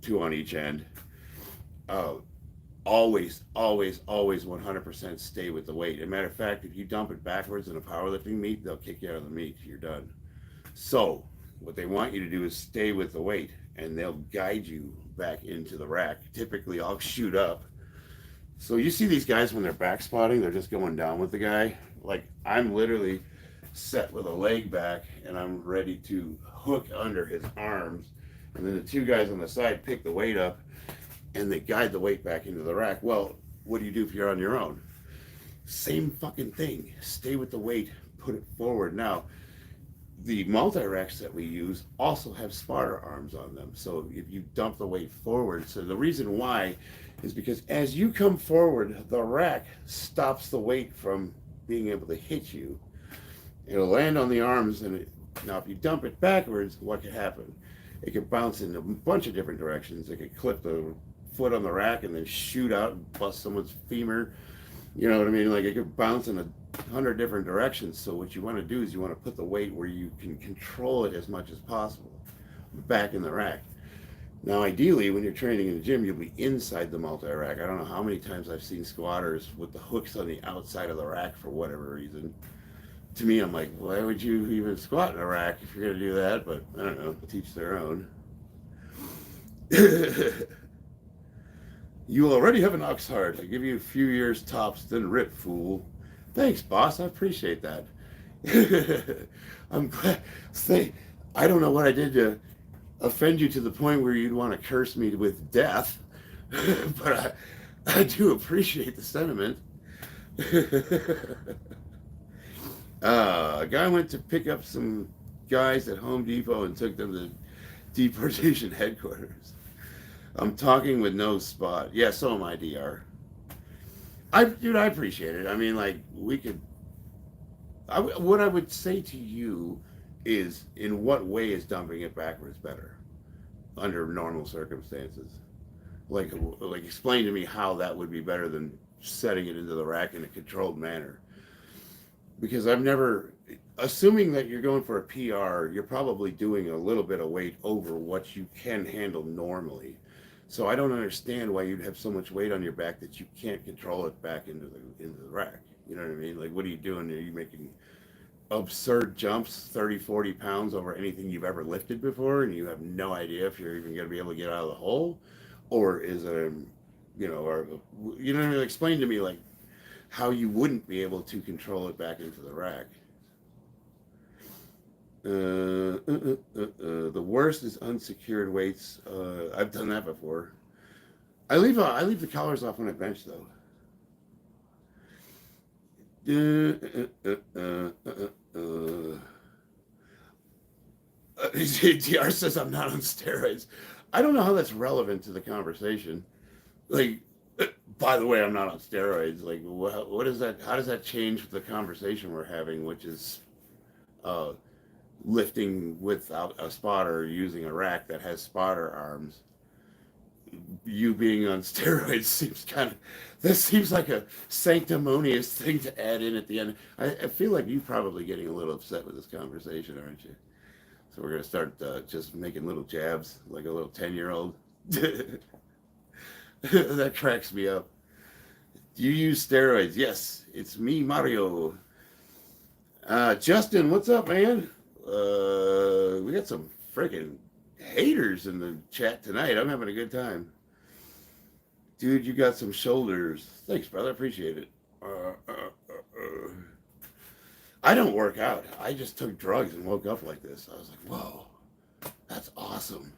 two on each end. Uh, always 100% stay with the weight. As a matter of fact, if you dump it backwards in a powerlifting meet, they'll kick you out of the meet. You're done. So, what they want you to do is stay with the weight, and they'll guide you back into the rack. Typically, I'll shoot up. So, you see these guys when they're back spotting, they're just going down with the guy. Like, I'm literally set with a leg back, and I'm ready to hook under his arms. And then the two guys on the side pick the weight up and they guide the weight back into the rack. Well, what do you do if you're on your own? Same fucking thing. Stay with the weight, put it forward. Now, the multi-racks that we use also have spotter arms on them. So if you dump the weight forward, so the reason why is because as you come forward, the rack stops the weight from being able to hit you. It'll land on the arms, and now if you dump it backwards, what could happen? It could bounce in a bunch of different directions. It could clip the foot on the rack and then shoot out and bust someone's femur. You know what I mean? Like, it could bounce in 100 different directions. So what you want to do is you want to put the weight where you can control it as much as possible back in the rack. Now, ideally, when you're training in the gym, you'll be inside the multi-rack. I don't know how many times I've seen squatters with the hooks on the outside of the rack for whatever reason. To me, I'm like, why would you even squat in a rack if you're going to do that? But I don't know, teach their own. You already have an ox heart. I give you a few years tops, then rip, fool. Thanks, boss. I appreciate that. I'm glad. Say, I don't know what I did to offend you to the point where you'd want to curse me with death, but I do appreciate the sentiment. A guy went to pick up some guys at Home Depot and took them to deportation headquarters. I'm talking with no spot. Yeah, so am I, DR. Dude, I appreciate it. I mean, like, we could. What I would say to you is, in what way is dumping it backwards better under normal circumstances? Like, explain to me how that would be better than setting it into the rack in a controlled manner. Because I've never, assuming that you're going for a PR, you're probably doing a little bit of weight over what you can handle normally. So I don't understand why you'd have so much weight on your back that you can't control it back into the rack. You know what I mean? Like, what are you doing? Are you making absurd jumps, 30, 40 pounds over anything you've ever lifted before, and you have no idea if you're even going to be able to get out of the hole? Or is it, or, you know what I mean? Explain to me, like, how you wouldn't be able to control it back into the rack. The worst is unsecured weights. I've done that before. I leave the collars off when I bench, though. DR says I'm not on steroids. I don't know how that's relevant to the conversation. Like, by the way, I'm not on steroids. Like, what is that? How does that change the conversation we're having, which is lifting without a spotter, using a rack that has spotter arms? You being on steroids seems like a sanctimonious thing to add in at the end. I feel like you're probably getting a little upset with this conversation, aren't you? So we're going to start just making little jabs like a little 10-year-old. That cracks me up. Do you use steroids? Yes, it's me, Mario. Justin, what's up, man? We got some freaking haters in the chat tonight. I'm having a good time. Dude, you got some shoulders. Thanks, brother. Appreciate it. I don't work out. I just took drugs and woke up like this. I was like, whoa, that's awesome.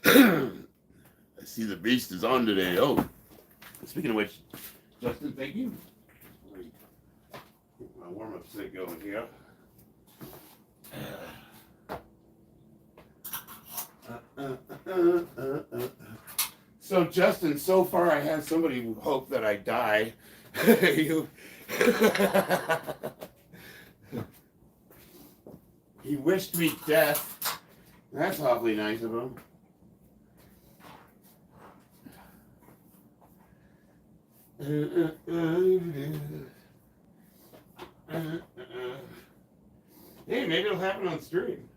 I see the beast is on today. Oh, speaking of which, Justin, thank you. Get my warm-up set going here. So, Justin, so far I had somebody hope that I die. He wished me death. That's awfully nice of him. Hey, maybe it'll happen on stream.